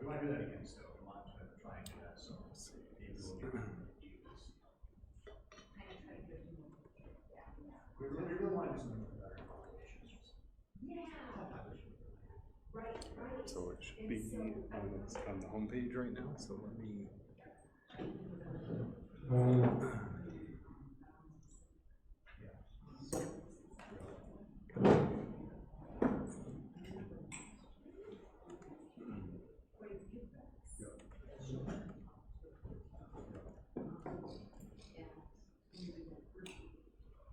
We want to do that again still. We want to try and do that. So maybe we'll do this. We really want to do something with better accommodations. So it should be on the home page right now. So let me.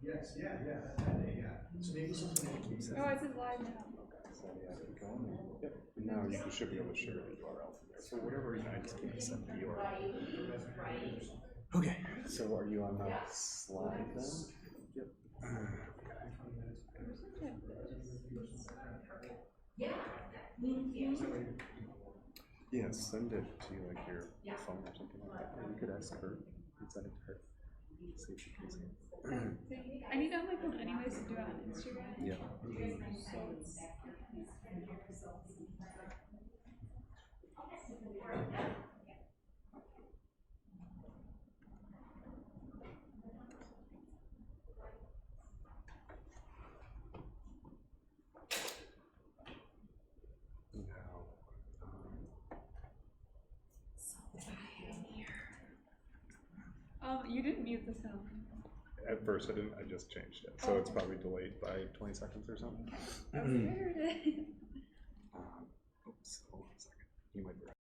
Yes, that day, So maybe something that keeps Oh, it says live now. So yeah, keep going. Yep. And now you should be able to share the URL from there. For whatever reason, I just can't send the URL. Okay. So are you on that slide then? Yep. Yeah, send it to like your phone or something like that. Or you could ask her and send it to her. See if she can see it. I need it on my phone anyways to do it on Instagram. Yeah. You didn't mute the sound. At first I didn't, I just changed it. So it's probably delayed by 20 seconds or something. I was weird. Oops, hold on a second. You might be right.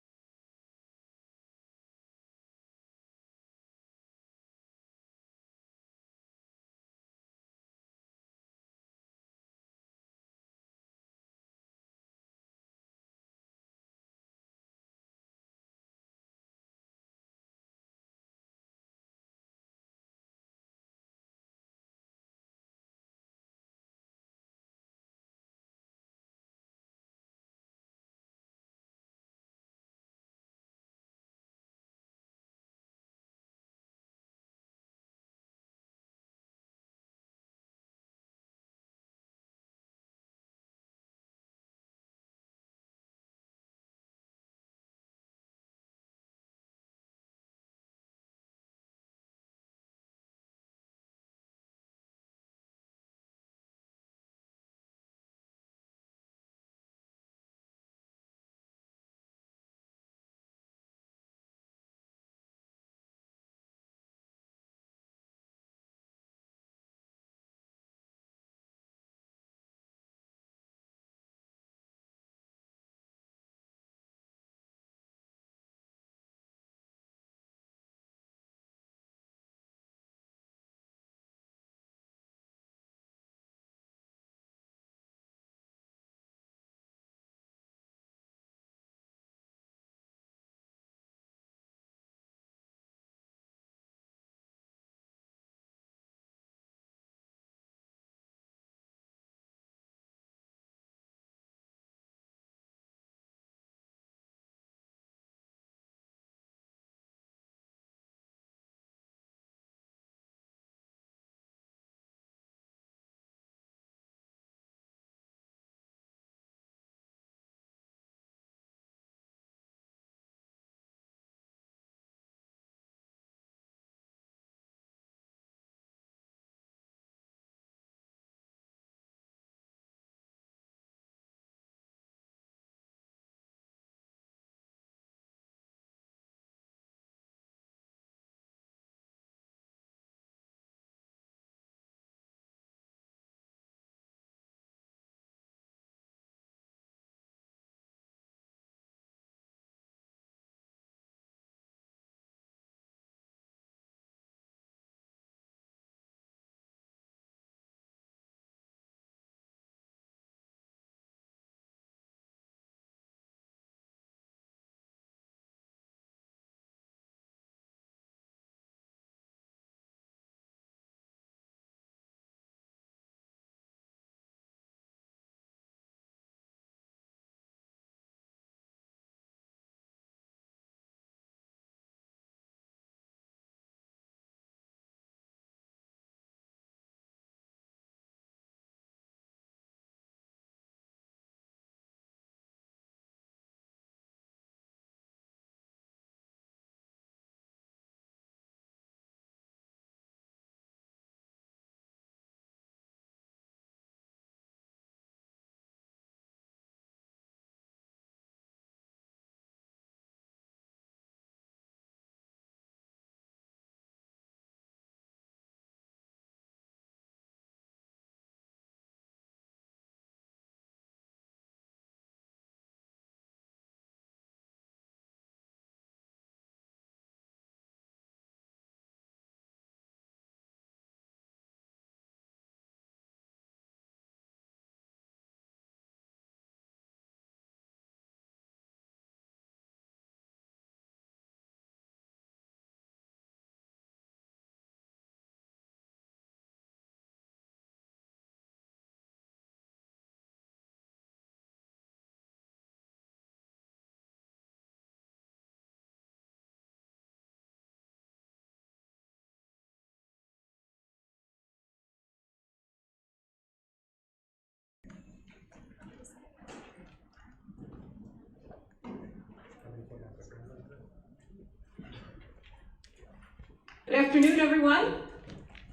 Good afternoon, everyone.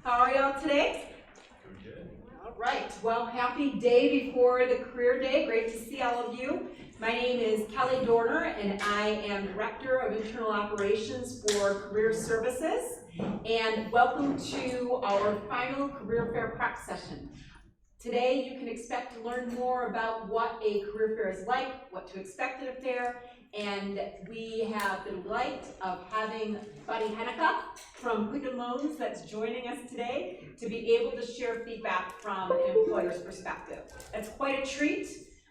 How are y'all today? All right. Well, happy day before the career day. Great to see all of you. My name is Kelly Dorner, and I am Director of Internal Operations for Career Services. And welcome to our final Career Fair prep session. Today, you can expect to learn more about what a career fair is like, what to expect at a fair, and we have the delight of having Buddy Henneka from Quicken Loans that's joining us today to be able to share feedback from an employer's perspective. That's quite a treat.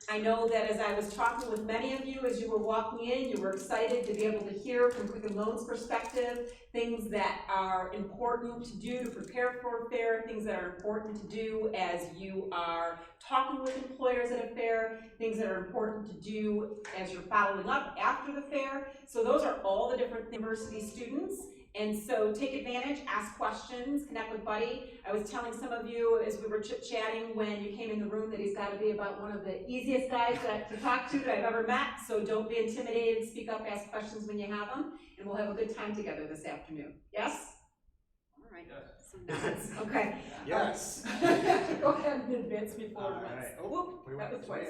I know that as I was talking with many of you as you were walking in, you were excited to be able to hear from Quicken Loans' perspective, things that are important to do to prepare for a fair, things that are important to do as you are talking with employers at a fair, things that are important to do as you're following up after the fair. So those are all the different university students. And so take advantage, ask questions, connect with Buddy. I was telling some of you as we were chit-chatting when you came in the room that he's got to be about one of the easiest guys to talk to that I've ever met. So don't be intimidated, speak up, ask questions when you have them, and we'll have a good time together this afternoon. Yes? All right. Yes. Some nods. Okay. Yes. Go ahead and advance me forward once. Right. Whoop, We that went was twice.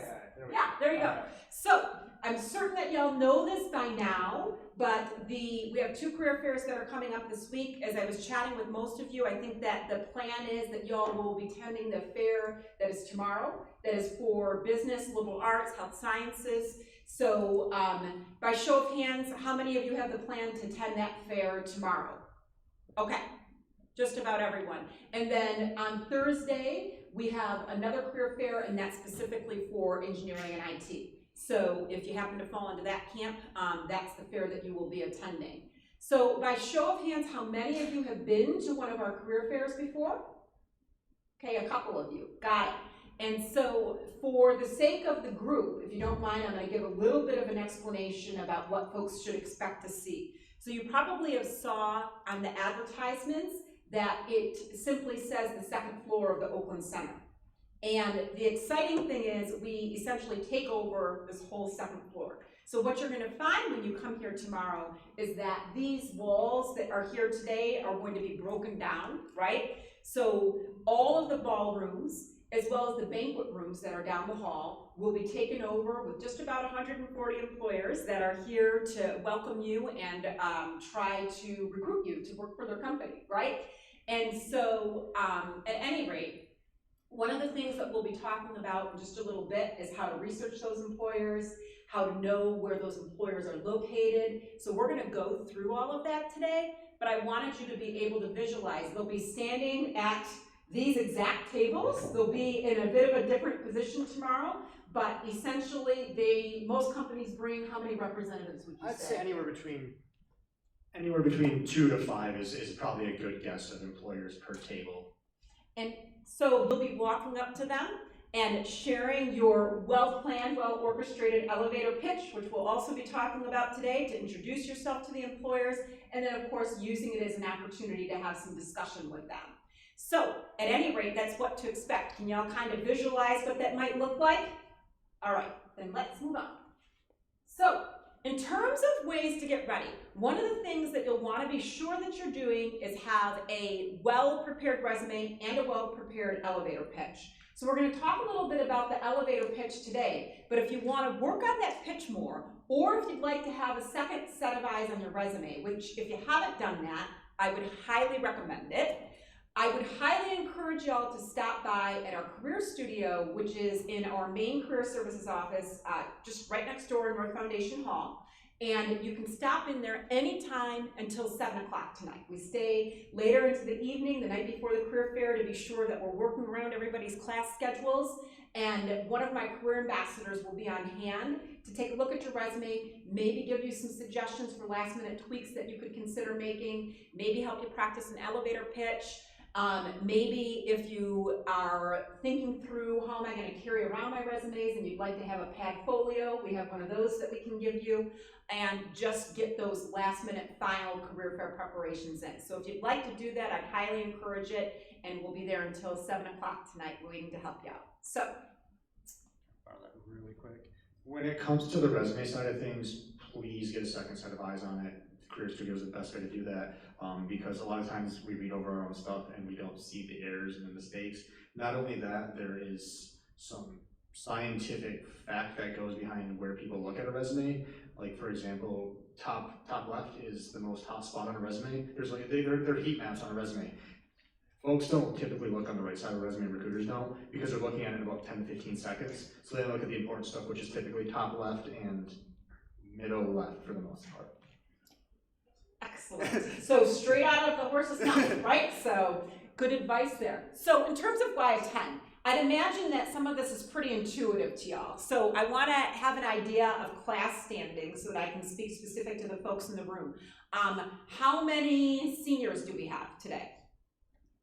Yeah, There you go. So I'm certain that y'all know this by now, but we have 2 career fairs that are coming up this week. As I was chatting with most of you, I think that the plan is that y'all will be attending the fair that is tomorrow, that is for business, liberal arts, health sciences. So by show of hands, how many of you have the plan to attend that fair tomorrow? Okay, just about everyone. And then on Thursday, we have another career fair, and that's specifically for engineering and IT. So if you happen to fall into that camp, that's the fair that you will be attending. So by show of hands, how many of you have been to one of our career fairs before? Okay, a couple of you, got it. And so for the sake of the group, if you don't mind, I'm going to give a little bit of an explanation about what folks should expect to see. So you probably have saw on the advertisements that it simply says the 2nd floor of the Oakland Center. And the exciting thing is we essentially take over this whole 2nd floor. So what you're going to find when you come here tomorrow is that these walls that are here today are going to be broken down, right? So all of the ballrooms, as well as the banquet rooms that are down the hall, will be taken over with just about 140 employers that are here to welcome you and try to recruit you to work for their company, right? And so at any rate, one of the things that we'll be talking about in just a little bit is how to research those employers, how to know where those employers are located. So we're going to go through all of that today, but I wanted you to be able to visualize. They'll be standing at these exact tables. They'll be in a bit of a different position tomorrow, but essentially most companies bring how many representatives would you I'd say anywhere between 2 to 5 is probably a good guess of employers per table. And so you'll be walking up to them and sharing your well-planned, well-orchestrated elevator pitch, which we'll also be talking about today, to introduce yourself to the employers, and then of course using it as an opportunity to have some discussion with them. So at any rate, that's what to expect. Can y'all kind of visualize what that might look like? All right, then let's move on. So in terms of ways to get ready, one of the things that you'll want to be sure that you're doing is have a well-prepared resume and a well-prepared elevator pitch. So we're going to talk a little bit about the elevator pitch today, but if you want to work on that pitch more, or if you'd like to have a second set of eyes on your resume, which if you haven't done that, I would highly recommend it. I would highly encourage y'all to stop by at our career studio, which is in our main career services office, just right next door in North Foundation Hall. And you can stop in there anytime until 7 o'clock tonight. We stay later into the evening, the night before the career fair, to be sure that we're working around everybody's class schedules. And one of my career ambassadors will be on hand to take a look at your resume, maybe give you some suggestions for last minute tweaks that you could consider making, maybe help you practice an elevator pitch. Maybe if you are thinking through how am I going to carry around my resumes and you'd like to have a pad folio, we have one of those that we can give you, and just get those last minute final career fair preparations in. So if you'd like to do that, I'd highly encourage it, and we'll be there until 7 o'clock tonight waiting to help you out. So, Borrow that really quick. When it comes to the resume side of things, please get a second set of eyes on it. Career Studio is the best way to do that, because a lot of times we read over our own stuff and we don't see the errors and the mistakes. Not only that, there is some scientific fact that goes behind where people look at a resume. Like, for example, top left is the most hot spot on a resume. There's like they're heat maps on a resume. Folks don't typically look on the right side of a resume, recruiters don't, because they're looking at it in about 10 to 15 seconds. So they look at the important stuff, which is typically top left and middle left for the most part. Excellent. So straight out of the horse's mouth, right? So good advice there. So in terms of why 10, I'd imagine that some of this is pretty intuitive to y'all. So I want to have an idea of class standing so that I can speak specific to the folks in the room. How many seniors do we have today?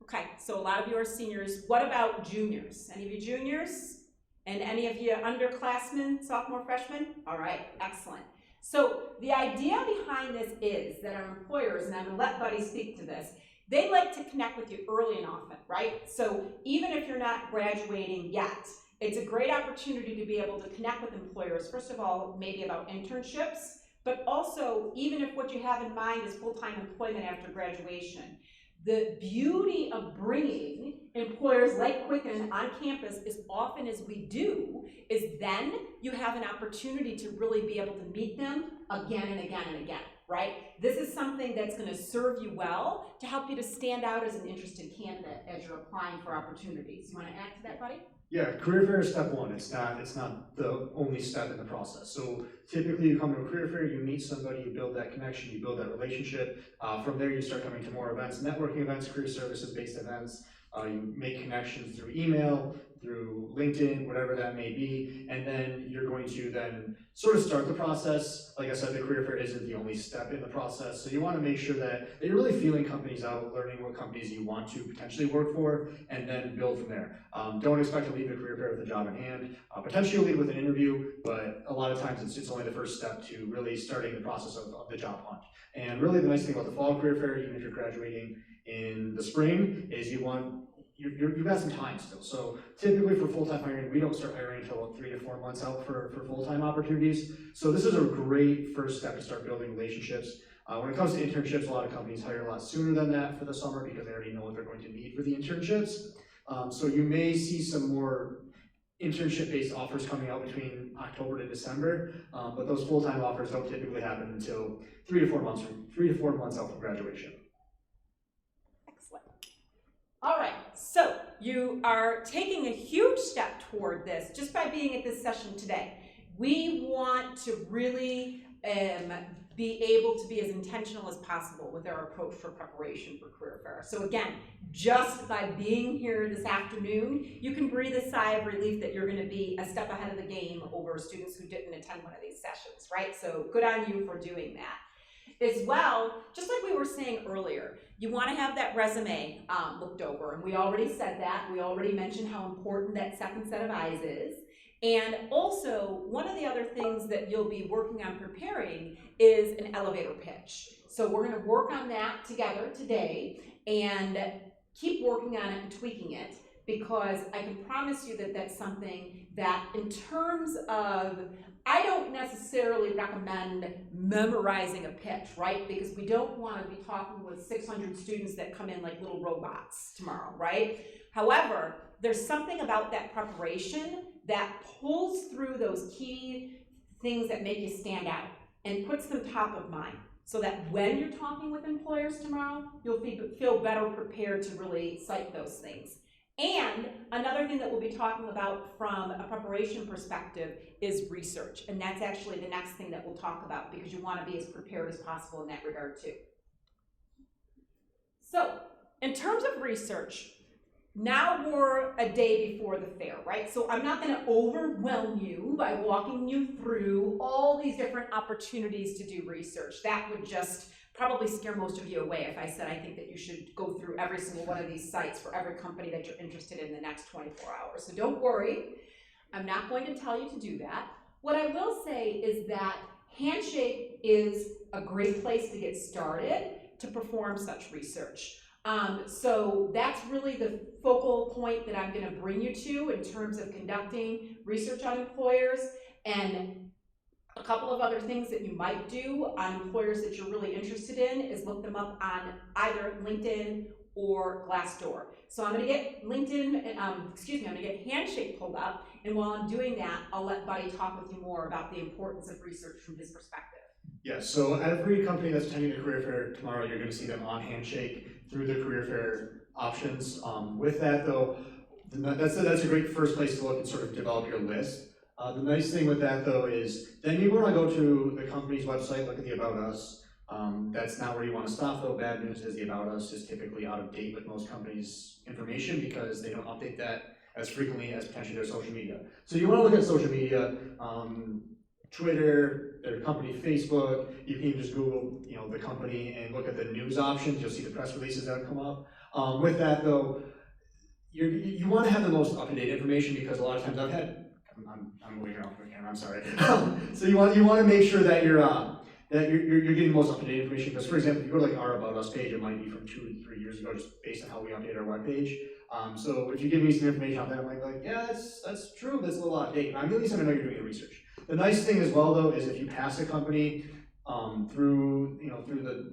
Okay, so a lot of you are seniors. What about juniors? Any of you juniors? And any of you underclassmen, sophomore, freshmen? All right, excellent. So the idea behind this is that our employers, and I'm going to let Buddy speak to this, they like to connect with you early and often, right? So even if you're not graduating yet, it's a great opportunity to be able to connect with employers, first of all, maybe about internships, but also even if what you have in mind is full-time employment after graduation. The beauty of bringing employers like Quicken on campus as often as we do is then you have an opportunity to really be able to meet them again and again and again, right? This is something that's going to serve you well to help you to stand out as an interested candidate as you're applying for opportunities. You want to add to that, Buddy? Yeah, career fair is step one. It's not the only step in the process. So typically you come to a career fair, you meet somebody, you build that connection, you build that relationship. From there you start coming to more events, networking events, career services-based events. You make connections through email, through LinkedIn, whatever that may be, and then you're going to then sort of start the process. Like I said, the career fair isn't the only step in the process, so you want to make sure that you're really feeling companies out, learning what companies you want to potentially work for, and then build from there. Don't expect to leave the career fair with a job in hand. Potentially you'll leave with an interview, but a lot of times it's only the first step to really starting the process of the job hunt. And really the nice thing about the fall career fair, even if you're graduating in the spring, is you've got some time still. So typically for full-time hiring, we don't start hiring until about 3 to 4 months out for full-time opportunities. So this is a great first step to start building relationships. When it comes to internships, a lot of companies hire a lot sooner than that for the summer because they already know what they're going to need for the internships. So you may see some more internship-based offers coming out between October to December, but those full-time offers don't typically happen until 3 to 4 months out from graduation. Excellent. All right, so you are taking a huge step toward this just by being at this session today. We want to really be able to be as intentional as possible with our approach for preparation for career fair. So again, just by being here this afternoon, you can breathe a sigh of relief that you're going to be a step ahead of the game over students who didn't attend one of these sessions, right? So good on you for doing that. As well, just like we were saying earlier, you want to have that resume looked over, and we already said that. We already mentioned how important that second set of eyes is. And also, one of the other things that you'll be working on preparing is an elevator pitch. So we're going to work on that together today and keep working on it and tweaking it, because I can promise you that that's something that in terms of, I don't necessarily recommend memorizing a pitch, right? Because we don't want to be talking with 600 students that come in like little robots tomorrow, right? However, there's something about that preparation that pulls through those key things that make you stand out and puts them top of mind, so that when you're talking with employers tomorrow, you'll feel better prepared to really cite those things. And another thing that we'll be talking about from a preparation perspective is research. And that's actually the next thing that we'll talk about, because you want to be as prepared as possible in that regard too. So in terms of research, now we're a day before the fair, right? So I'm not going to overwhelm you by walking you through all these different opportunities to do research. That would just probably scare most of you away if I said I think that you should go through every single one of these sites for every company that you're interested in the next 24 hours. So don't worry, I'm not going to tell you to do that. What I will say is that Handshake is a great place to get started to perform such research. So that's really the focal point that I'm going to bring you to in terms of conducting research on employers. And a couple of of other things that you might do on employers that you're really interested in is look them up on either LinkedIn or Glassdoor. So I'm gonna get LinkedIn, I'm gonna get Handshake pulled up, and while I'm doing that, I'll let Buddy talk with you more about the importance of research from his perspective. Yeah, so every company that's attending the career fair tomorrow, you're gonna see them on Handshake through the career fair options. With that though, that's a great first place to look and sort of develop your list. The nice thing with that though is then you wanna go to the company's website, look at the About Us. That's not where you wanna stop though. Bad news is the About Us is typically out of date with most companies' information because they don't update that as frequently as potentially their social media. So you wanna look at social media, Twitter, their company Facebook. You can even just Google, the company and look at the news options. You'll see the press releases that have come up. With that though, you want to have the most up-to-date information because a lot of times I'm away from the camera. I'm sorry. So you want to make sure that you're getting the most up-to-date information. Because for example, if you go to like our About Us page, it might be from 2 to 3 years ago, just based on how we update our webpage. So if you give me some information on that, I'm like, yeah, that's true. That's a little out of date. At least I know you're doing the research. The nice thing as well though is if you pass a company through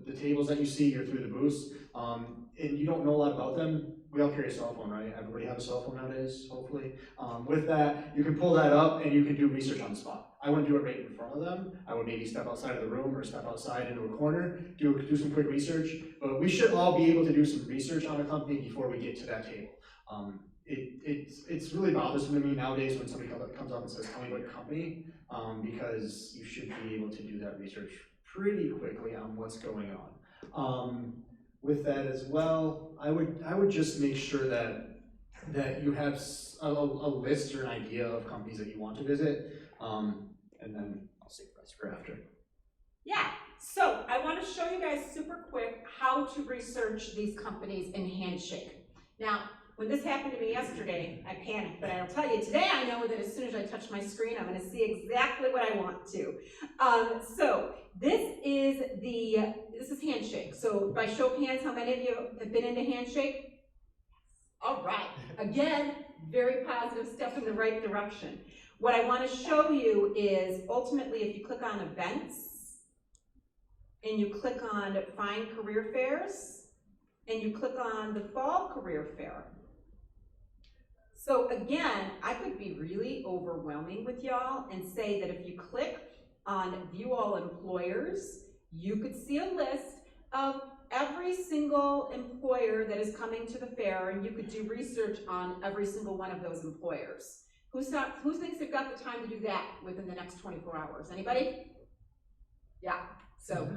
the tables that you see or through the booths, and you don't know a lot about them, we all carry a cell phone, right? Everybody have a cell phone nowadays, hopefully. With that, you can pull that up and you can do research on the spot. I wouldn't do it right in front of them. I would maybe step outside of the room or step outside into a corner, do some quick research. But we should all be able to do some research on a company before we get to that table. It's really bothersome to me nowadays when somebody comes up and says, tell me about your company, because you should be able to do that research pretty quickly on what's going on. With that as well, I would just make sure that you have a list or an idea of companies that you want to visit, and then I'll save the rest for after. Yeah, so I want to show you guys super quick how to research these companies in Handshake. Now, when this happened to me yesterday, I panicked, but I'll tell you, today I know that as soon as I touch my screen, I'm going to see exactly what I want to. So this is Handshake. So by show of hands, how many of you have been into Handshake? All right. Again, very positive step in the right direction. What I want to show you is ultimately if you click on events and you click on find career fairs and you click on the fall career fair. So again, I could be really overwhelming with y'all and say that if you click on view all employers, you could see a list of every single employer that is coming to the fair, and you could do research on every single one of those employers. Who thinks they've got the time to do that within the next 24 hours? Anybody? Yeah, so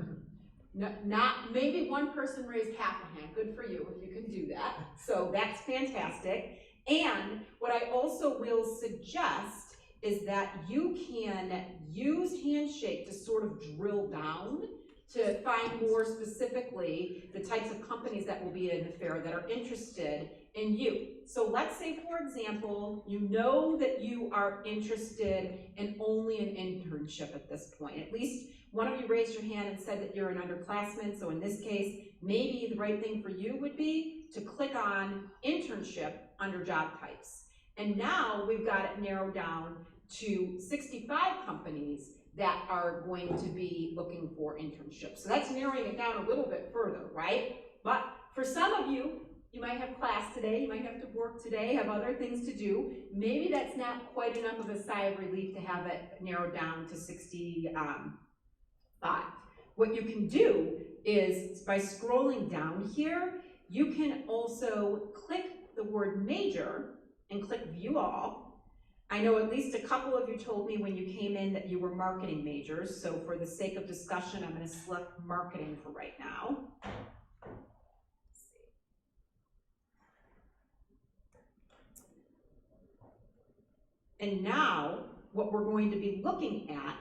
not maybe one person raised half a hand. Good for you if you can do that. So that's fantastic. And what I also will suggest is that you can use Handshake to sort of drill down to find more specifically the types of companies that will be in the fair that are interested in you. So let's say, for example, you know that you are interested in only an internship at this point. At least one of you raised your hand and said that you're an underclassman, so in this case, maybe the right thing for you would be to click on internship under job types. And now we've got it narrowed down to 65 companies that are going to be looking for internships. So that's narrowing it down a little bit further, right? But for some of you, you might have class today, you might have to work today, have other things to do. Maybe that's not quite enough of a sigh of relief to have it narrowed down to 65. What you can do is by scrolling down here, you can also click the word major and click view all. I know at least a couple of you told me when you came in that you were marketing majors, so for the sake of discussion, I'm going to select marketing for right now. And now, what we're going to be looking at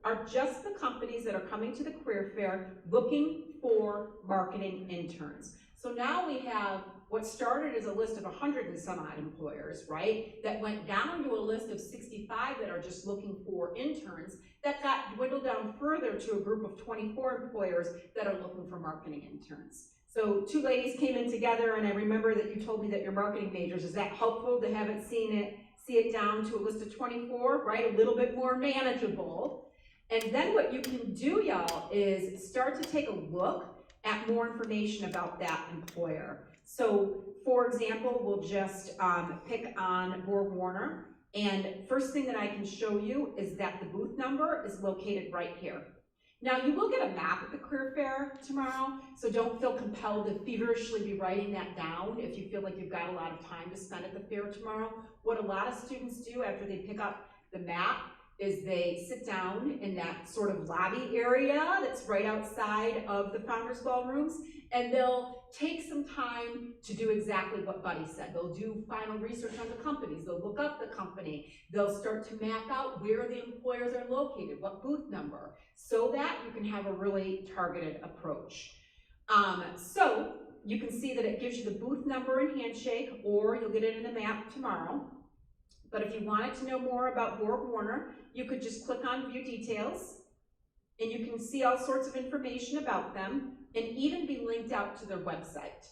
are just the companies that are coming to the career fair looking for marketing interns. So now we have what started as a list of 100 and some odd employers, right? That went down to a list of 65 that are just looking for interns, that got dwindled down further to a group of 24 employers that are looking for marketing interns. So two ladies came in together, and I remember that you told me that you're marketing majors. Is that helpful to have it see it down to a list of 24, right? A little bit more manageable. And then what you can do, y'all, is start to take a look at more information about that employer. So, for example, we'll just pick on Borg Warner, and first thing that I can show you is that the booth number is located right here. Now, you will get a map at the career fair tomorrow, so don't feel compelled to feverishly be writing that down if you feel like you've got a lot of time to spend at the fair tomorrow. What a lot of students do after they pick up the map is they sit down in that sort of lobby area that's right outside of the Founders Ballrooms, and they'll take some time to do exactly what Buddy said. They'll do final research on the companies, they'll look up the company, they'll start to map out where the employers are located, what booth number, so that you can have a really targeted approach. So you can see that it gives you the booth number and handshake, or you'll get it in the map tomorrow. But if you wanted to know more about Borg Warner, you could just click on View Details, and you can see all sorts of information about them, and even be linked out to their website.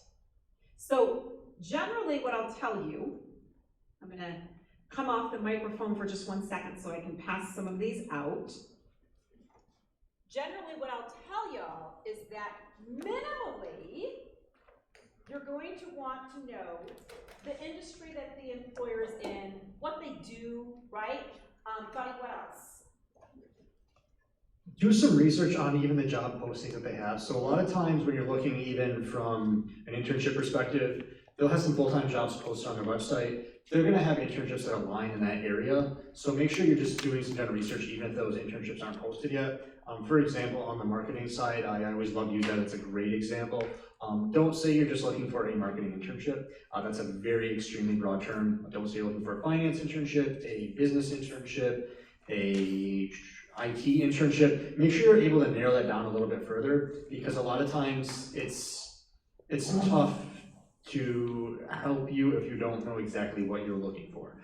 So generally what I'll tell you, I'm gonna come off the microphone for just 1 second so I can pass some of these out. Generally what I'll tell y'all is that minimally, you're going to want to know the industry that the employer is in, what they do, right? Buddy, what else? Do some research on even the job posting that they have. So a lot of times when you're looking even from an internship perspective, they'll have some full-time jobs posted on their website. They're gonna have internships that align in that area. So make sure you're just doing some general research even if those internships aren't posted yet. For example, on the marketing side, I always love to use that. It's a great example. Don't say you're just looking for a marketing internship. That's a very extremely broad term. Don't say you're looking for a finance internship, a business internship, a IT internship. Make sure you're able to narrow that down a little bit further, because a lot of times it's tough to help you if you don't know exactly what you're looking for.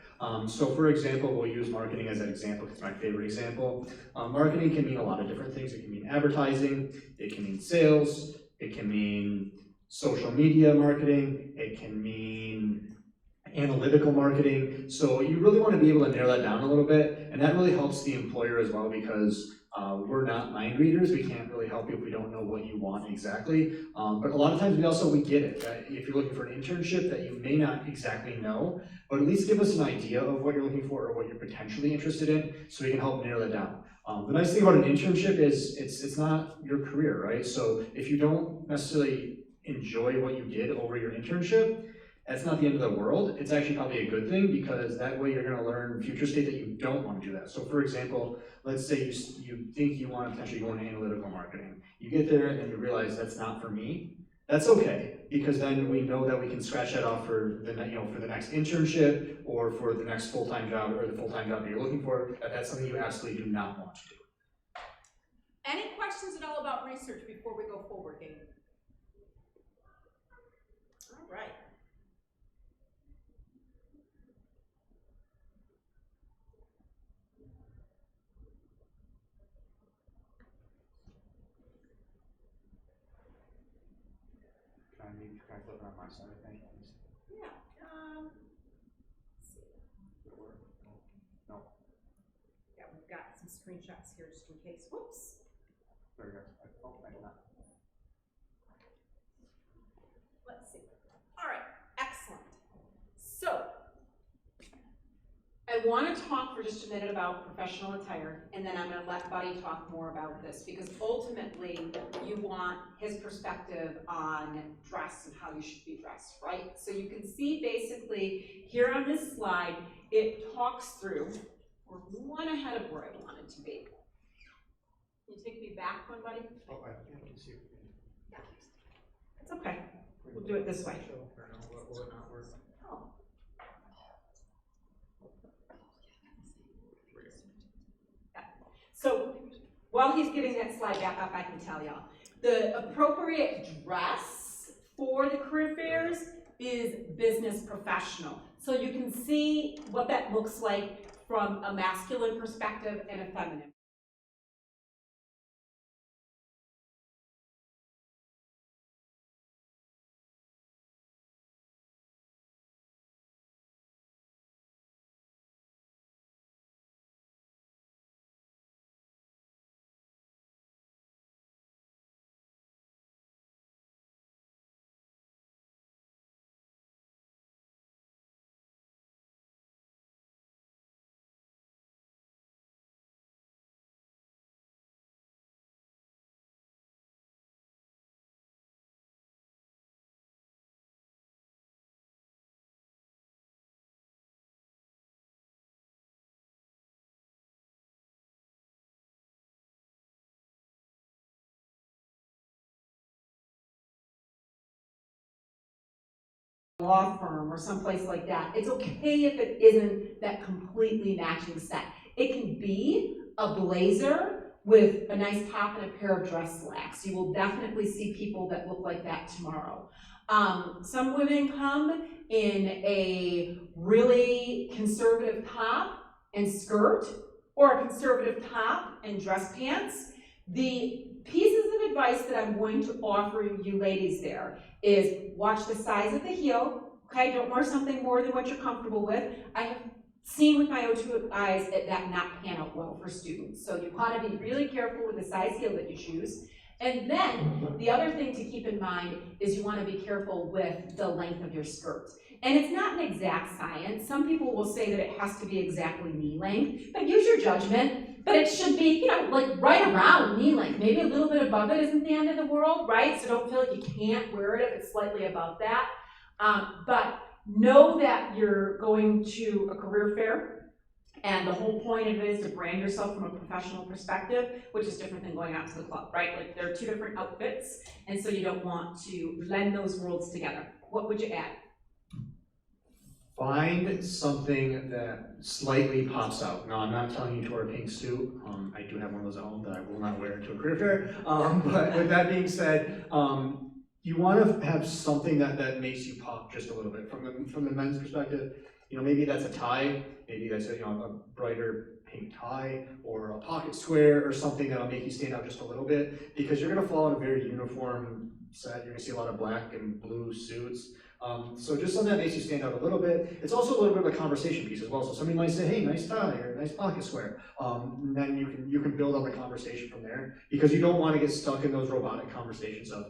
So for example, we'll use marketing as an example, it's my favorite example. Marketing can mean a lot of different things. It can mean advertising, it can mean sales, it can mean social media marketing, it can mean analytical marketing. So you really want to be able to narrow that down a little bit, and that really helps the employer as well, because we're not mind readers. We can't really help you if we don't know what you want exactly. But a lot of times we get it, that if you're looking for an internship that you may not exactly know, but at least give us an idea of what you're looking for or what you're potentially interested in, so we can help narrow that down. The nice thing about an internship is it's not your career, right? So if you don't necessarily enjoy what you did over your internship, that's not the end of the world. It's actually probably a good thing, because that way you're gonna learn future state that you don't want to do that. So for example, let's say you think you want to potentially go into analytical marketing. You get there and then you realize that's not for me. That's okay, because then we know that we can scratch that off for the for the next internship or for the next full-time job, or the full-time job that you're looking for. That's something you absolutely do not want to do. Any questions at all about research before we go forward, Gabe? All right. Can I flip it on my side, I think? Yeah. Let's see. Does it work? No. Yeah, we've got some screenshots here just in case. Whoops. There we go. Oh, I did not. Let's see. All right. Excellent. So, I want to talk for just a minute about professional attire, and then I'm going to let Buddy talk more about this, because ultimately you want his perspective on dress and how you should be dressed, right? So you can see basically here on this slide, it talks through, we're one ahead of where I wanted to be. Can you take me back one, Buddy? Oh, I can see. Yeah. It's okay. We'll do it this way. Will it not work? Oh. So while he's getting that slide back up, I can tell y'all, the appropriate dress for the career fairs is business professional. So you can see what that looks like from a masculine perspective and a feminine. law firm or someplace like that. It's okay if it isn't that completely matching set. It can be a blazer with a nice top and a pair of dress slacks. You will definitely see people that look like that tomorrow. Some women come in a really conservative top and skirt, or a conservative top and dress pants. The pieces of advice that I'm going to offer you ladies there is watch the size of the heel, okay? Don't wear something more than what you're comfortable with. I have seen with my own two eyes that not pan out well for students. So you want to be really careful with the size heel that you choose. And then the other thing to keep in mind is you want to be careful with the length of your skirt. And it's not an exact science. Some people will say that it has to be exactly knee length, but use your judgment. But it should be, like right around knee length. Maybe a little bit above it isn't the end of the world, right? So don't feel like you can't wear it if it's slightly above that. But know that you're going to a career fair, and the whole point of it is to brand yourself from a professional perspective, which is different than going out to the club, right? Like there are two different outfits, and so you don't want to blend those worlds together. What would you add? Find something that slightly pops out. Now, I'm not telling you to wear a pink suit. I do have one of those at home that I will not wear to a career fair. But with that being said, you want to have something that makes you pop just a little bit. From the men's perspective, maybe that's a tie. Maybe that's a brighter pink tie or a pocket square or something that'll make you stand out just a little bit, because you're going to fall in a very uniform set. You're going to see a lot of black and blue suits. So just something that makes you stand out a little bit. It's also a little bit of a conversation piece as well. So somebody might say, hey, nice tie or nice pocket square. And then you can build on the conversation from there, because you don't want to get stuck in those robotic conversations of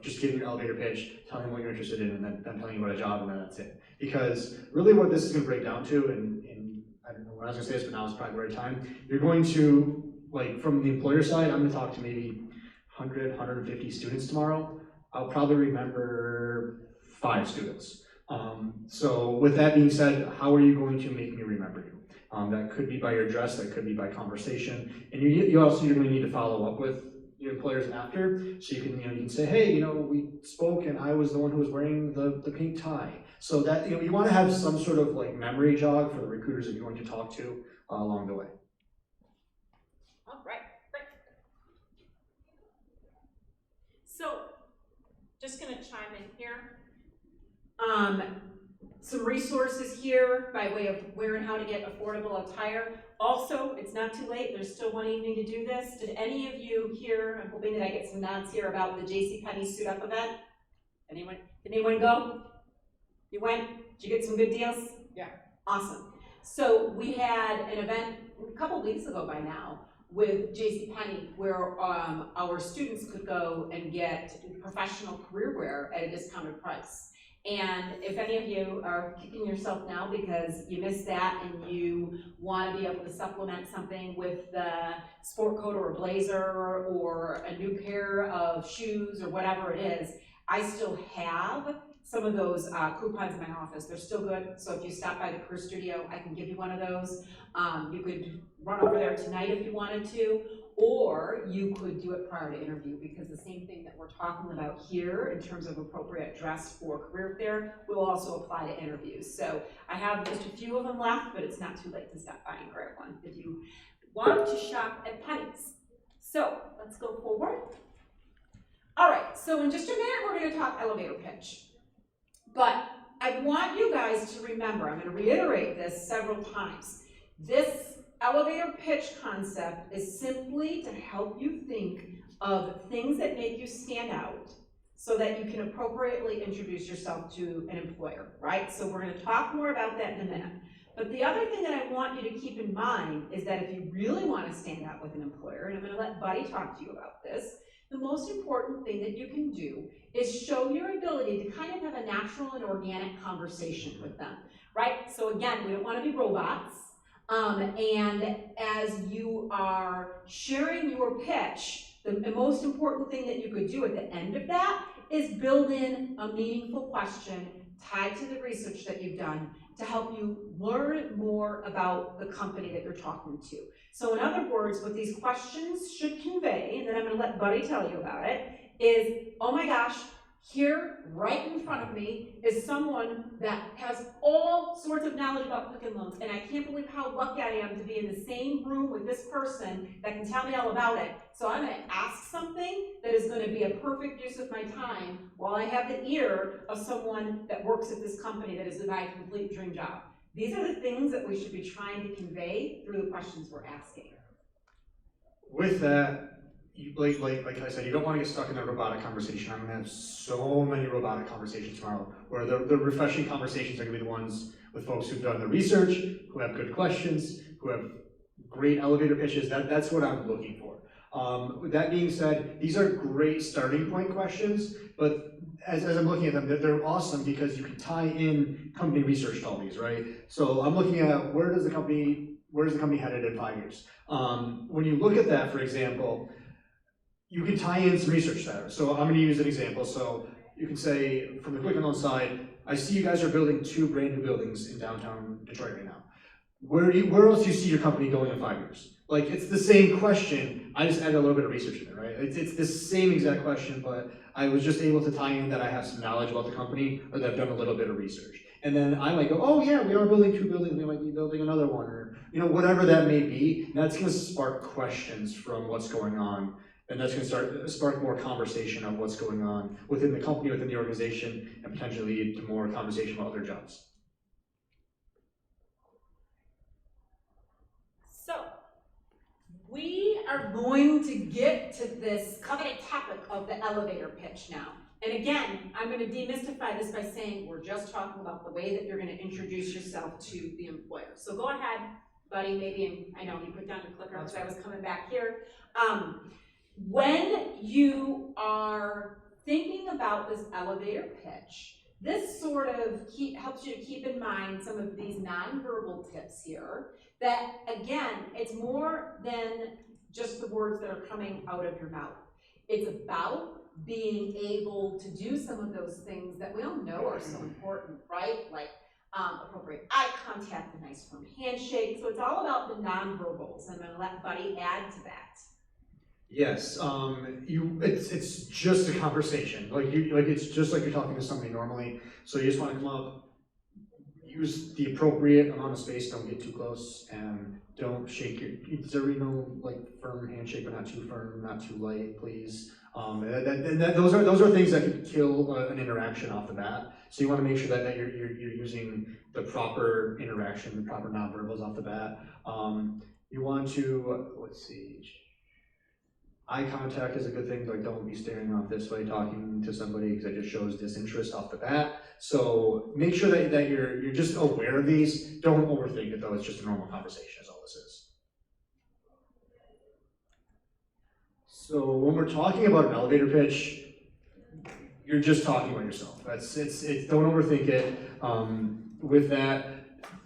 just giving your elevator pitch, telling what you're interested in, and then telling you about a job, and then that's it. Because really what this is going to break down to, and I don't know when I was going to say this, but now is probably the right time, you're going to, like from the employer side, I'm going to talk to maybe 100, 150 students tomorrow. I'll probably remember 5 students. So with that being said, how are you going to make me remember you? That could be by your dress, that could be by conversation, and you're going to need to follow up with your employers after, so you can say, hey, we spoke and I was the one who was wearing the pink tie. So that you want to have some sort of like memory jog for the recruiters that you're going to talk to along the way. All right, great. So, just going to chime in here. Some resources here by way of where and how to get affordable attire. Also, it's not too late. There's still one evening to do this. Did any of you hear, I'm hoping that I get some nods here, about the JCPenney Suit Up event? Anyone? Did anyone go? You went? Did you get some good deals? Yeah. Awesome. So we had an event a couple weeks ago by now with JCPenney where our students could go and get professional career wear at a discounted price. And if any of you are kicking yourself now because you missed that and you want to be able to supplement something with the sport coat or a blazer or a new pair of shoes or whatever it is, I still have some of those coupons in my office. They're still good, so if you stop by the Career Studio, I can give you one of those. You could run over there tonight if you wanted to, or you could do it prior to interview, because the same thing that we're talking about here in terms of appropriate dress for career fair will also apply to interviews. So I have just a few of them left, but it's not too late to stop by and grab one if you want to shop at Penny's. So let's go forward. All right, so in just a minute, we're going to talk elevator pitch. But I want you guys to remember, I'm going to reiterate this several times. This elevator pitch concept is simply to help you think of things that make you stand out so that you can appropriately introduce yourself to an employer, right? So we're going to talk more about that in a minute. But the other thing that I want you to keep in mind is that if you really want to stand out with an employer, and I'm going to let Buddy talk to you about this, the most important thing that you can do is show your ability to kind of have a natural and organic conversation with them, right? So again, we don't want to be robots. And as you are sharing your pitch, the most important thing that you could do at the end of that is build in a meaningful question tied to the research that you've done to help you learn more about the company that you're talking to. So in other words, what these questions should convey, and then I'm going to let Buddy tell you about it, is, oh my gosh, Here, right in front of me, is someone that has all sorts of knowledge about Quicken Loans, and I can't believe how lucky I am to be in the same room with this person that can tell me all about it. So I'm gonna ask something that is gonna be a perfect use of my time while I have the ear of someone that works at this company that is my complete dream job. These are the things that we should be trying to convey through the questions we're asking. With that, like I said, you don't want to get stuck in a robotic conversation. I'm going to have so many robotic conversations tomorrow, where the refreshing conversations are going to be the ones with folks who've done the research, who have good questions, who have great elevator pitches. That's what I'm looking for. With that being said, these are great starting point questions, but as I'm looking at them, they're awesome because you can tie in company research to all these, right? So I'm looking at where's the company headed in 5 years? When you look at that, for example, you can tie in some research there. So I'm going to use an example. So you can say, from the Quicken Loans side, I see you guys are building 2 brand new buildings in downtown Detroit right now. Where else do you see your company going in 5 years? Like, it's the same question. I just added a little bit of research in there, right? It's the same exact question, but I was just able to tie in that I have some knowledge about the company, or that I've done a little bit of research. And then I might go, oh yeah, we are building 2 buildings, we might be building another one, or whatever that may be. And that's going to spark questions from what's going on, and that's going to spark more conversation of what's going on within the company, within the organization, and potentially lead to more conversation about their jobs. So, we are going to get to this coveted topic of the elevator pitch now. And again, I'm going to demystify this by saying we're just talking about the way that you're going to introduce yourself to the employer. So go ahead, buddy, maybe, I know you put down your clicker because I was coming back here. When you are thinking about this elevator pitch, this sort of helps you to keep in mind some of these nonverbal tips here, that again, it's more than just the words that are coming out of your mouth. It's about being able to do some of those things that we all know are so important, right? Like appropriate eye contact, a nice firm handshake. So it's all about the nonverbals. I'm gonna let Buddy add to that. Yes, it's just a conversation. It's just like you're talking to somebody normally. So you just want to come up, use the appropriate amount of space. Don't get too close, and don't shake your. Firm handshake, but not too firm, not too light, please. Those are things that could kill an interaction off the bat. So you want to make sure that you're using the proper interaction, the proper nonverbals off the bat. You want to let's see. Eye contact is a good thing, like don't be staring off this way talking to somebody because it just shows disinterest off the bat. So make sure that you're just aware of these. Don't overthink it though, it's just a normal conversation is all this is. So when we're talking about an elevator pitch, you're just talking about yourself. Don't overthink it. With that,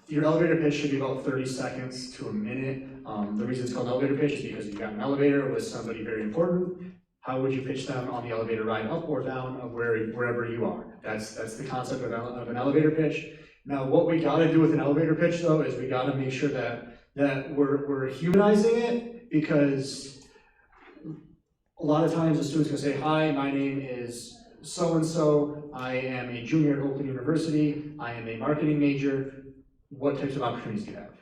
your elevator pitch should be about 30 seconds to a minute. The reason it's called an elevator pitch is because you've got an elevator with somebody very important. How would you pitch them on the elevator ride up or down of wherever you are? That's the concept of an elevator pitch. Now, what we got to do with an elevator pitch, though, is we got to make sure that we're humanizing it, because a lot of times the student's going to say, hi, my name is so-and-so, I am a junior at Oakland University, I am a marketing major, what types of opportunities do you have?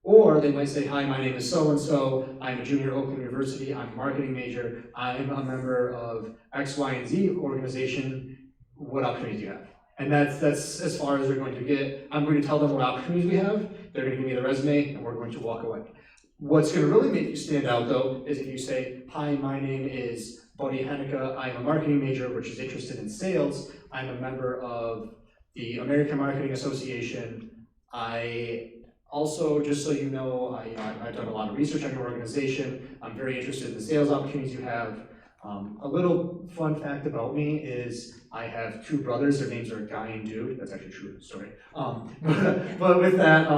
Or they might say, hi, my name is so-and-so, I'm a junior at Oakland University, I'm a marketing major, I'm a member of X, Y, and Z organization, what opportunities do you have? And that's as far as they're going to get. I'm going to tell them what opportunities we have, they're going to give me the resume, and we're going to walk away. What's going to really make you stand out, though, is if you say, hi, my name is Buddy Henneke, I'm a marketing major which is interested in sales, I'm a member of the American Marketing Association, I also, just so you know, I've done a lot of research on your organization, I'm very interested in the sales opportunities you have. A little fun fact about me is I have 2 brothers, their names are Guy and Dude, that's actually a true story. But with that,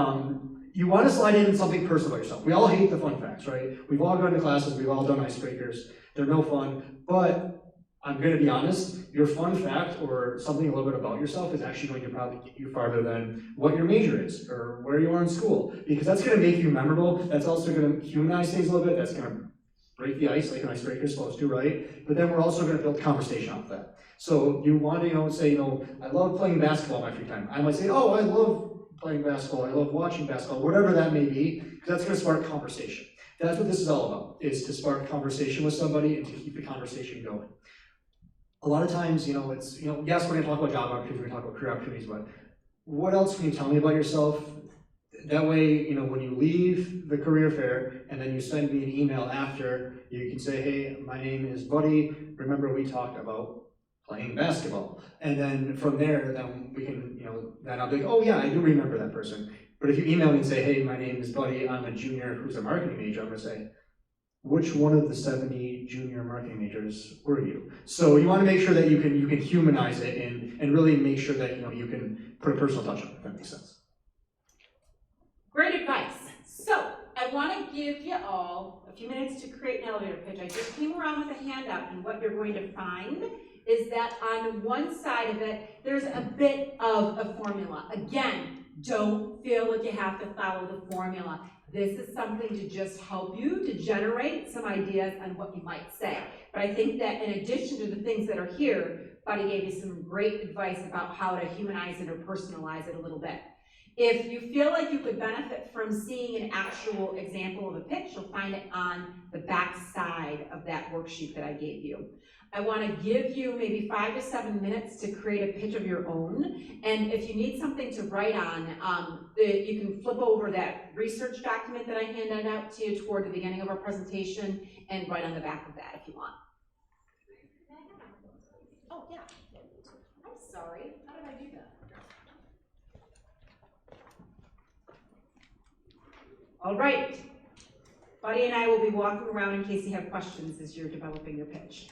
you want to slide in something personal about yourself. We all hate the fun facts, right? We've all gone to classes, we've all done icebreakers, they're no fun, but I'm going to be honest, your fun fact or something a little bit about yourself is actually going to probably get you farther than what your major is or where you are in school, because that's going to make you memorable. That's also going to humanize things a little bit. That's going to break the ice like an icebreaker is supposed to, right? But then we're also going to build conversation off that. So you want to, say, I love playing basketball in my free time. I might say, oh, I love playing basketball, I love watching basketball, whatever that may be, because that's going to spark conversation. That's what this is all about, is to spark conversation with somebody and to keep the conversation going. A lot of times, it's, yes, we're going to talk about job opportunities, we're going to talk about career opportunities, but what else can you tell me about yourself? That way, when you leave the career fair and then you send me an email after, you can say, hey, my name is Buddy, remember we talked about playing basketball. And then from there, then we can, then I'll be like, oh yeah, I do remember that person. But if you email me and say, hey, my name is Buddy, I'm a junior who's a marketing major, I'm gonna say, which one of the 70 junior marketing majors were you? So you wanna make sure that you can humanize it and really make sure that, you can put a personal touch on it, if that makes sense. Great advice. So I want to give you all a few minutes to create an elevator pitch. I just came around with a handout, and what you're going to find is that on one side of it, there's a bit of a formula. Again, don't feel like you have to follow the formula. This is something to just help you to generate some ideas on what you might say. But I think that in addition to the things that are here, Buddy gave you some great advice about how to humanize it or personalize it a little bit. If you feel like you could benefit from seeing an actual example of a pitch, you'll find it on the back side of that worksheet that I gave you. I want to give you maybe 5 to 7 minutes to create a pitch of your own. And if you need something to write on, you can flip over that research document that I handed out to you toward the beginning of our presentation and write on the back of that if you want. Oh, yeah. I'm sorry. How did I do that? All right. Buddy and I will be walking around in case you have questions as you're developing your pitch.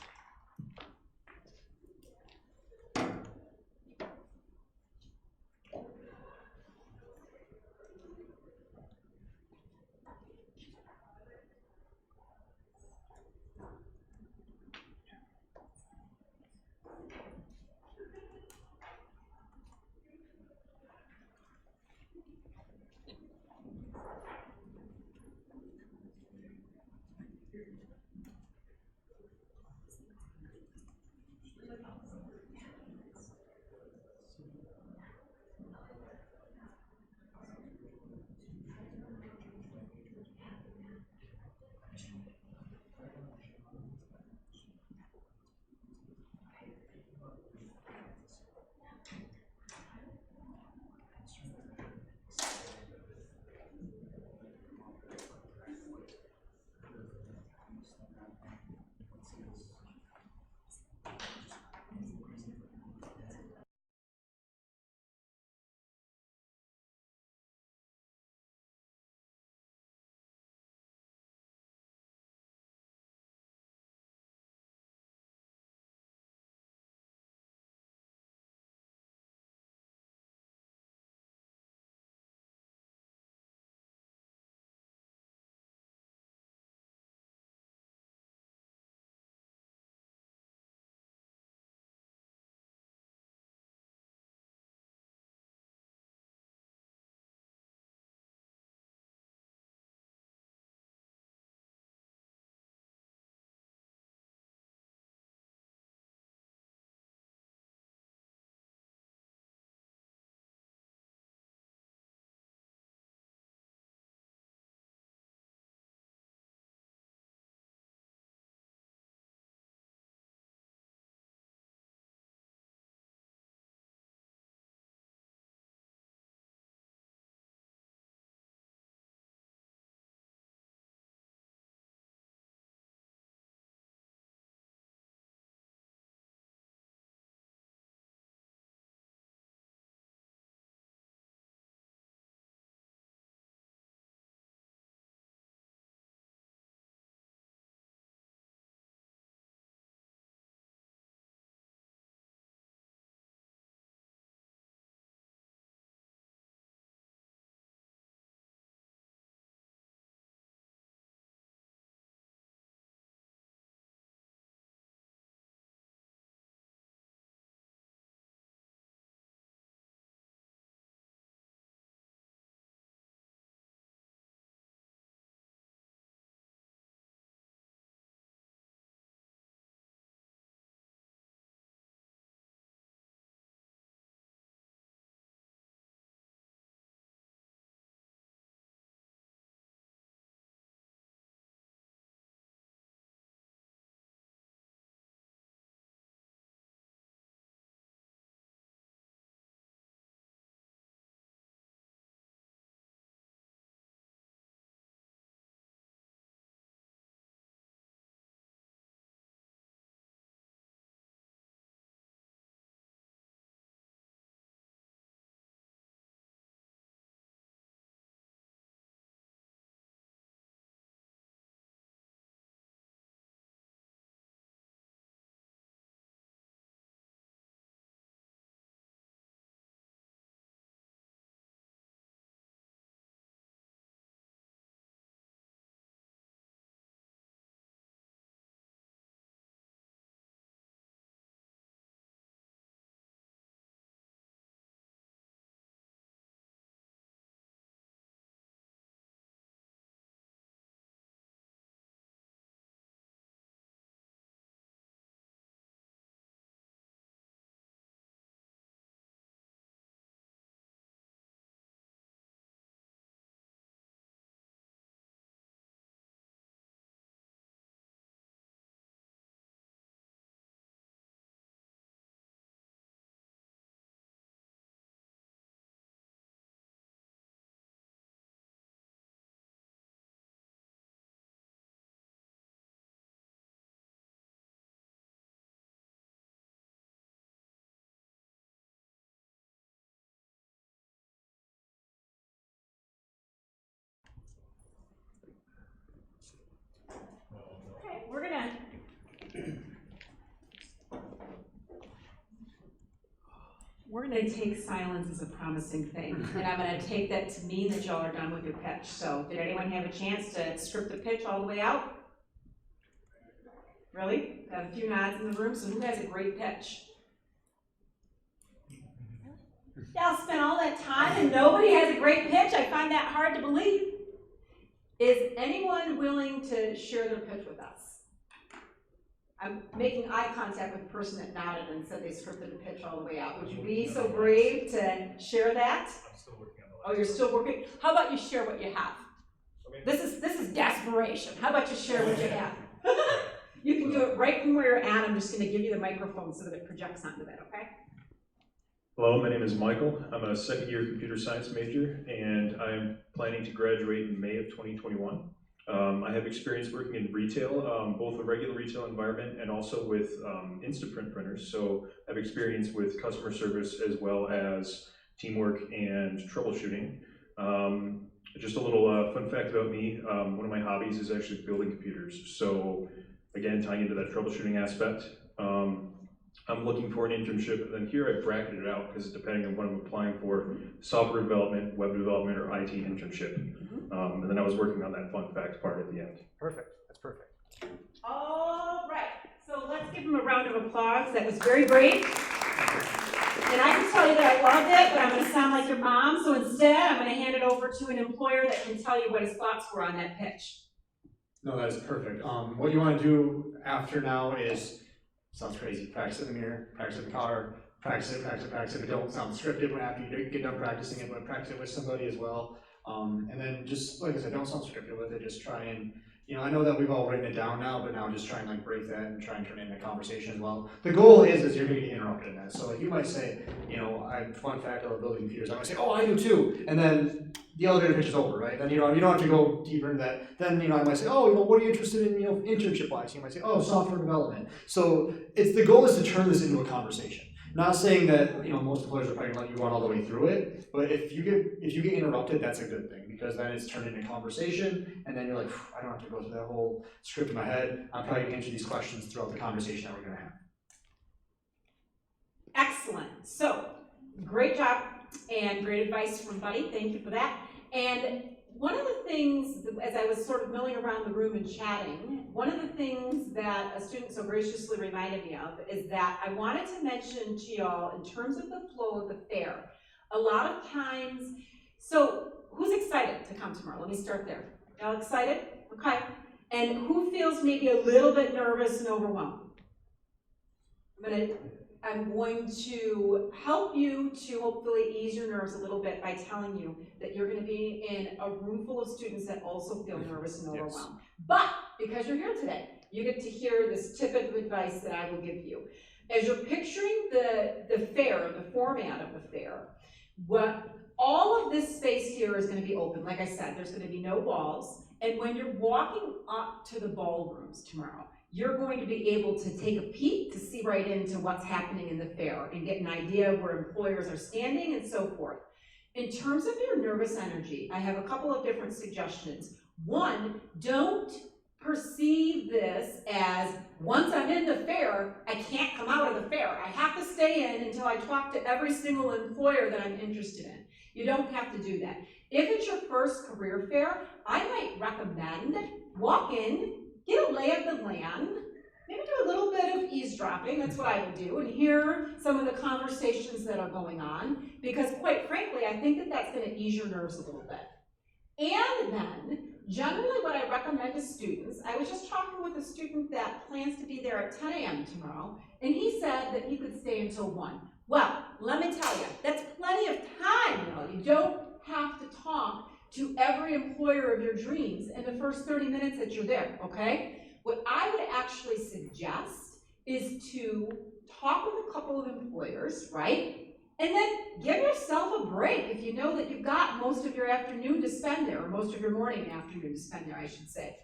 gonna take silence as a promising thing, and I'm gonna take that to mean that y'all are done with your pitch. So, did anyone have a chance to script the pitch all the way out? Really? Got a few nods in the room, so who has a great pitch? Y'all spent all that time and nobody has a great pitch? I find that hard to believe. Is anyone willing to share their pitch with us? I'm making eye contact with the person that nodded and said they scripted a pitch all the way out. Would you be so brave to share that? I'm still working on the. Oh, you're still working? How about you share what you have? Okay. This is desperation. How about you share what you have? You can do it right from where you're at. I'm just gonna give you the microphone so that it projects onto that, okay? Hello, my name is Michael. I'm a second-year computer science major, and I'm planning to graduate in May of 2021. I have experience working in retail, both a regular retail environment and also with Instaprint printers. So I have experience with customer service as well as teamwork and troubleshooting. Just a little fun fact about me, one of my hobbies is actually building computers. So again, tying into that troubleshooting aspect, I'm looking for an internship, and then here I bracketed it out because depending on what I'm applying for, software development, web development, or IT internship. And then I was working on that fun fact part at the end. Perfect, that's perfect. All right, so let's give him a round of applause. That was very brave. And I can tell you that I loved it, but I'm gonna sound like your mom, so instead I'm gonna hand it over to an employer that can tell you what his thoughts were on that pitch. No, that is perfect. What you want to do after now is, sounds crazy, practice in the mirror, practice in the car, practice it. It don't sound scripted when after you get done practicing it, but practice it with somebody as well. And then just, like I said, don't sound scripted with it, just try and, I know that we've all written it down now, but now just try and like break that and try and turn it into conversation as well. The goal is you're gonna get interrupted in that. So like you might say, fun fact about building computers, I might say, oh, I do too. And then the elevator pitch is over, right? Then, you don't have to go deeper into that. Then, I might say, oh, what are you interested in, internship-wise? You might say, oh, software development. So the goal is to turn this into a conversation. Not saying that, most employers are probably letting you run all the way through it, but if you get interrupted, that's a good thing, because then it's turned into conversation, and then you're like, I don't have to go through that whole script in my head. I'm probably gonna answer these questions throughout the conversation that we're gonna have. Excellent. So, great job and great advice from Buddy. Thank you for that. And one of the things, as I was sort of milling around the room and chatting, one of the things that a student so graciously reminded me of is that I wanted to mention to y'all in terms of the flow of the fair. A lot of times, so who's excited to come tomorrow? Let me start there. Y'all excited? Okay. And who feels maybe a little bit nervous and overwhelmed? I'm going to help you to hopefully ease your nerves a little bit by telling you that you're going to be in a room full of students that also feel nervous and overwhelmed. Yes. But because you're here today, you get to hear this tidbit of advice that I will give you. As you're picturing the fair, the format of the fair, all of this space here is going to be open. Like I said, there's going to be no walls. And when you're walking up to the ballrooms tomorrow, you're going to be able to take a peek to see right into what's happening in the fair and get an idea of where employers are standing and so forth. In terms of your nervous energy, I have a couple of different suggestions. One, don't perceive this as, once I'm in the fair, I can't come out of the fair. I have to stay in until I talk to every single employer that I'm interested in. You don't have to do that. If it's your first career fair, I might recommend walk in, get a lay of the land, maybe do a little bit of eavesdropping, that's what I would do, and hear some of the conversations that are going on, because quite frankly, I think that that's going to ease your nerves a little bit. And then, generally what I recommend to students, I was just talking with a student that plans to be there at 10 a.m. tomorrow, and he said that he could stay until 1. Well, let me tell you, that's plenty of time, you don't have to talk to every employer of your dreams in the first 30 minutes that you're there, okay? What I would actually suggest is to talk with a couple of employers, right? And then give yourself a break if you know that you've got most of your afternoon to spend there, or most of your morning and afternoon to spend there, I should say.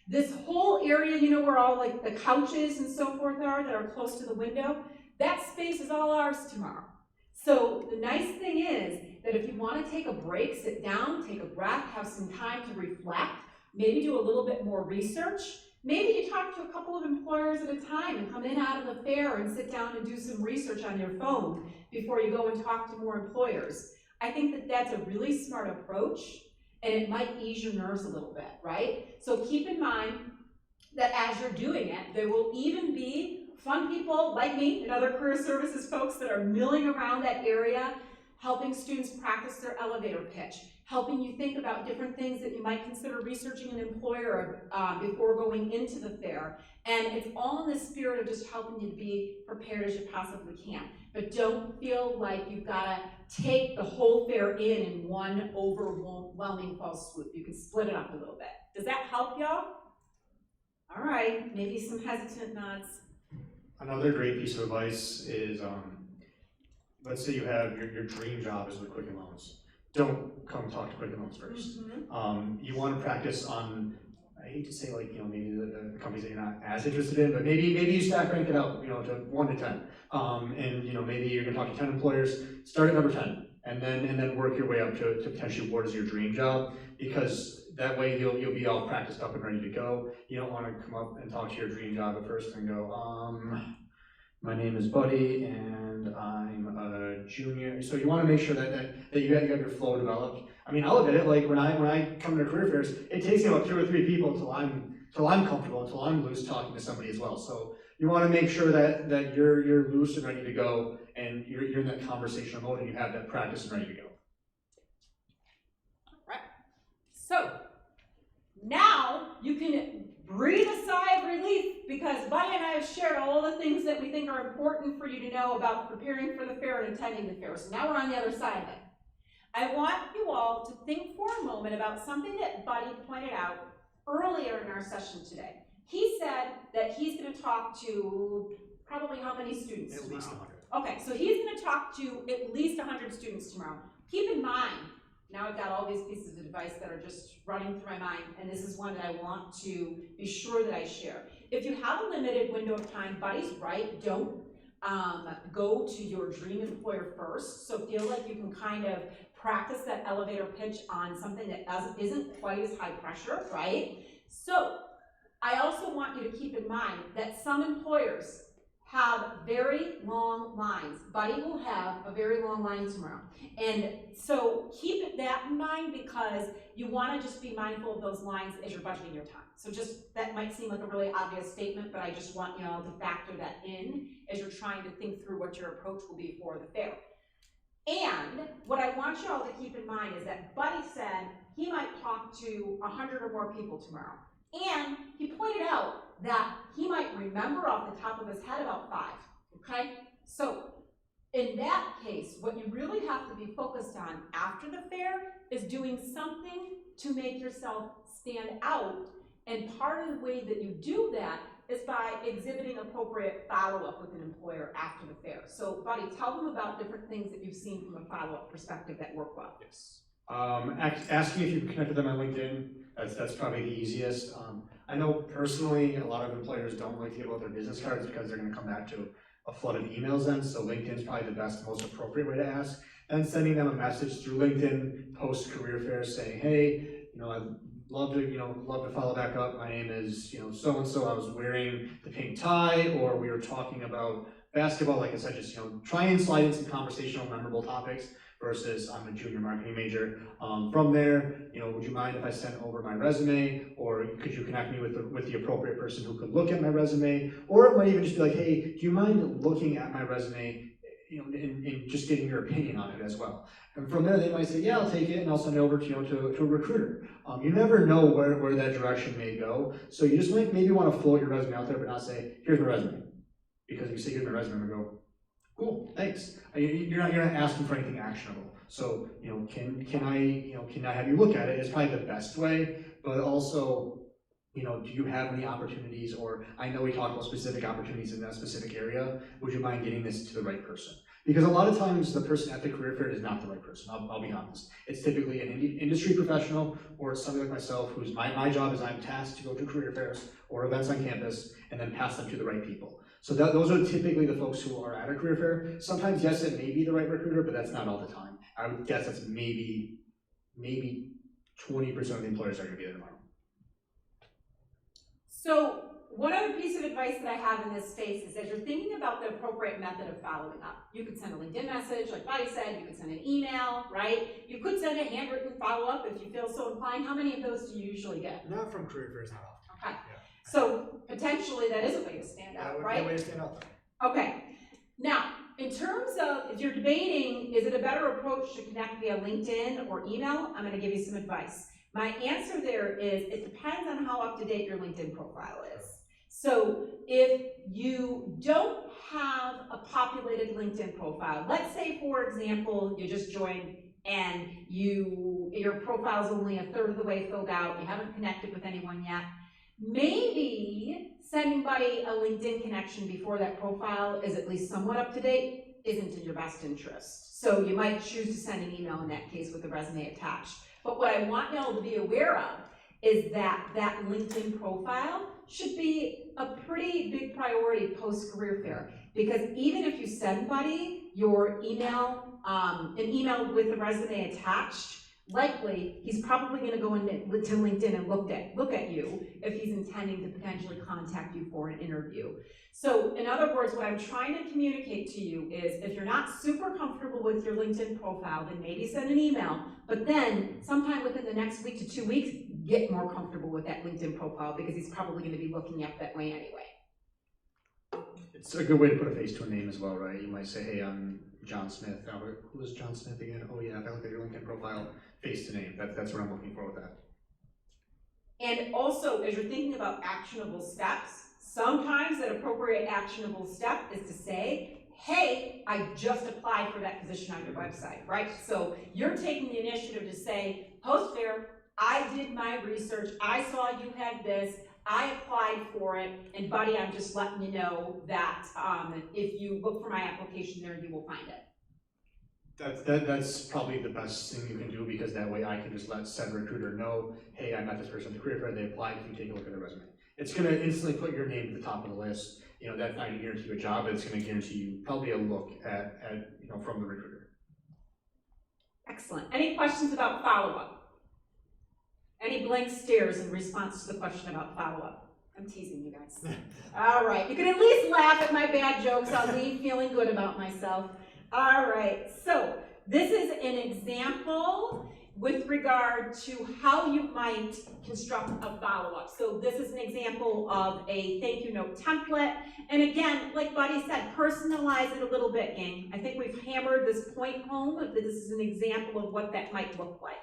This whole area, where all like the couches and so forth are that are close to the window, that space is all ours tomorrow. So the nice thing is that if you want to take a break, sit down, take a breath, have some time to reflect, maybe do a little bit more research, Maybe you talk to a couple of employers at a time and come in out of the fair and sit down and do some research on your phone before you go and talk to more employers. I think that that's a really smart approach, and it might ease your nerves a little bit, right? So keep in mind that as you're doing it, there will even be fun people like me and other career services folks that are milling around that area, helping students practice their elevator pitch, helping you think about different things that you might consider researching an employer before going into the fair. And it's all in the spirit of just helping you to be prepared as you possibly can. But don't feel like you've got to take the whole fair in one overwhelming false swoop. You can split it up a little bit. Does that help y'all? All right, maybe some hesitant nods. Another great piece of advice is, let's say you have your dream job is with Quicken Loans. Don't come talk to Quicken Loans first. Mm-hmm. You want to practice on, I hate to say like, maybe the companies that you're not as interested in, but maybe you stack rank it out, to 1 to 10. And maybe you're gonna talk to 10 employers, start at number 10, and then work your way up to potentially what is your dream job, because that way you'll be all practiced up and ready to go. You don't want to come up and talk to your dream job at first and go, my name is Buddy and I'm a junior. So you want to make sure that you have your flow developed. I mean, I'll admit it, like when I come to career fairs, it takes me about 2 or 3 people till I'm comfortable, until I'm loose talking to somebody as well. So you want to make sure that you're loose and ready to go, and you're in that conversational mode and you have that practice and ready to go. Right. So now you can breathe a sigh of relief, because Buddy and I have shared all the things that we think are important for you to know about preparing for the fair and attending the fair. So now we're on the other side of it. I want you all to think for a moment about something that Buddy pointed out earlier in our session today. He said that he's going to talk to probably how many students? At least 100. Okay, so he's going to talk to at least 100 students tomorrow. Keep in mind, now I've got all these pieces of advice that are just running through my mind, and this is one that I want to be sure that I share. If you have a limited window of time, Buddy's right, don't go to your dream employer first. So feel like you can kind of practice that elevator pitch on something that isn't quite as high pressure, right? So I also want you to keep in mind that some employers have very long lines. Buddy will have a very long line tomorrow. And so keep that in mind, because you want to just be mindful of those lines as you're budgeting your time. So just, that might seem like a really obvious statement, but I just want you all to factor that in as you're trying to think through what your approach will be for the fair. And what I want you all to keep in mind is that Buddy said he might talk to 100 or more people tomorrow. And he pointed out that he might remember off the top of his head about 5, okay? So in that case, what you really have to be focused on after the fair is doing something to make yourself stand out. And part of the way that you do that is by exhibiting appropriate follow-up with an employer after the fair. So Buddy, tell them about different things that you've seen from a follow-up perspective that work well. Yes. Asking if you can connect with them on LinkedIn, that's probably the easiest. I know personally a lot of employers don't like to give out their business cards because they're going to come back to a flood of emails then, so LinkedIn is probably the best, most appropriate way to ask. Then sending them a message through LinkedIn post career fair saying, hey, I'd love to follow back up. My name is, so-and-so. I was wearing the pink tie, or we were talking about basketball. Like I said, just, try and slide in some conversational, memorable topics versus I'm a junior marketing major. From there, would you mind if I sent over my resume, or could you connect me with the appropriate person who could look at my resume? Or it might even just be like, hey, do you mind looking at my resume, and just getting your opinion on it as well? And from there, they might say, yeah, I'll take it, and I'll send it over to a recruiter. You never know where that direction may go, so you just might maybe want to float your resume out there, but not say, here's my resume. Because if you say, here's my resume, I'm going to go, cool, thanks. You're not asking for anything actionable. So, can I have you look at it? It's probably the best way, but also, do you have any opportunities, or I know we talked about specific opportunities in that specific area. Would you mind getting this to the right person? Because a lot of times the person at the career fair is not the right person, I'll be honest. It's typically an industry professional, or it's somebody like myself who's my job is I'm tasked to go to career fairs or events on campus and then pass them to the right people. So those are typically the folks who are at a career fair. Sometimes, yes, it may be the right recruiter, but that's not all the time. I would guess that's maybe 20% of the employers are going to be there tomorrow. So one other piece of advice that I have in this space is as you're thinking about the appropriate method of following up, you could send a LinkedIn message, like Buddy said, you could send an email, right? You could send a handwritten follow-up if you feel so inclined. How many of those do you usually get? Not from career fairs, not often. Okay, Yeah. so potentially that is a way to stand That out, would right? be a way to stand out though. Okay, now, in terms of, if you're debating, is it a better approach to connect via LinkedIn or email? I'm gonna give you some advice. My answer there is, it depends on how up-to-date your LinkedIn profile is. So if you don't have a populated LinkedIn profile, let's say for example, you just joined and your profile is only a third of the way filled out, you haven't connected with anyone yet, maybe sending Buddy a LinkedIn connection before that profile is at least somewhat up to date isn't in your best interest. So you might choose to send an email in that case with the resume attached. But what I want y'all to be aware of is that that LinkedIn profile should be a pretty big priority post-career fair. Because even if you send Buddy your email, an email with the resume attached, likely he's probably going to go into LinkedIn and look at you if he's intending to potentially contact you for an interview. So in other words, what I'm trying to communicate to you is if you're not super comfortable with your LinkedIn profile, then maybe send an email, but then sometime within the next week to 2 weeks, get more comfortable with that LinkedIn profile because he's probably going to be looking up that way anyway. It's a good way to put a face to a name as well, right? You might say, hey, I'm John Smith. Who is John Smith again? Oh yeah, if I look at your LinkedIn profile, face to name. That's what I'm looking for with that. And also, as you're thinking about actionable steps, sometimes that appropriate actionable step is to say, hey, I just applied for that position on your website, right? So you're taking the initiative to say, post-fair, I did my research, I saw you had this, I applied for it, and Buddy, I'm just letting you know that if you look for my application there, you will find it. That's probably the best thing you can do because that way I can just let said recruiter know, hey, I met this person at the career fair, they applied, can you take a look at their resume? It's gonna instantly put your name at the top of the list. You know, that's not gonna guarantee you a job, but it's gonna guarantee you probably a look at from the recruiter. Excellent. Any questions about follow-up? Any blank stares in response to the question about follow-up? I'm teasing you guys. All right, you can at least laugh at my bad jokes. I'll leave feeling good about myself. All right, so this is an example with regard to how you might construct a follow-up. So this is an example of a thank you note template. And again, like Buddy said, personalize it a little bit, gang. I think we've hammered this point home that this is an example of what that might look like.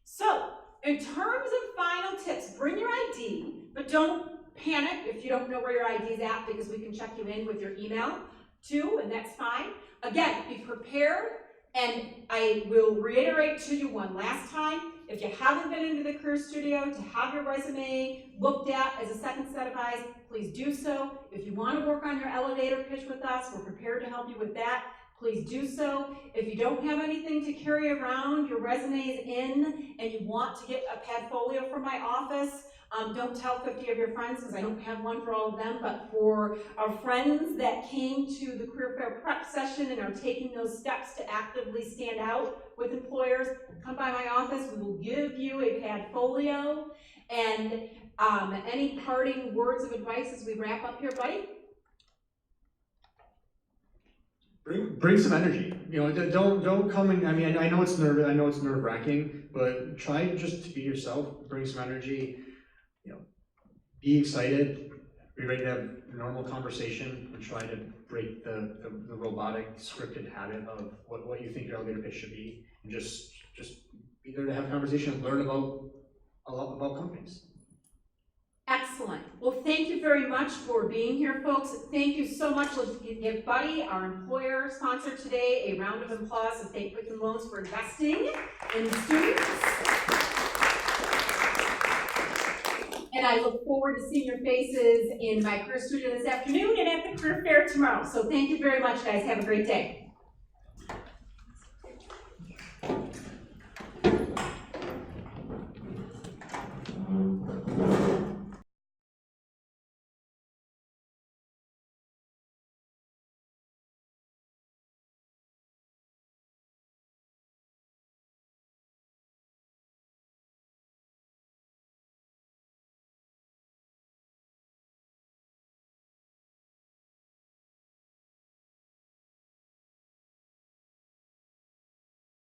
So in terms of final tips, bring your ID, but don't panic if you don't know where your ID is at because we can check you in with your email too, and that's fine. Again, be prepared, and I will reiterate to you one last time, if you haven't been into the Career Studio to have your resume looked at as a second set of eyes, please do so. If you want to work on your elevator pitch with us, we're prepared to help you with that. Please do so. If you don't have anything to carry around, your resume is in, and you want to get a padfolio from my office, don't tell 50 of your friends because I don't have one for all of them, but for our friends that came to the career fair prep session and are taking those steps to actively stand out with employers, come by my office. We will give you a padfolio. And any parting words of advice as we wrap up here, Buddy? Bring some energy. You know, don't come in. I mean, I know it's nerve-wracking, but try just to be yourself. Bring some energy. You know, be excited. Be ready to have a normal conversation and try to break the robotic scripted habit of what you think your elevator pitch should be, and just be there to have a conversation and learn about companies. Excellent. Well, thank you very much for being here, folks. Thank you so much. Let's give Buddy, our employer sponsor today, a round of applause and thank Quicken Loans for investing in students. And I look forward to seeing your faces in my career studio this afternoon and at the career fair tomorrow. So thank you very much, guys. Have a great day.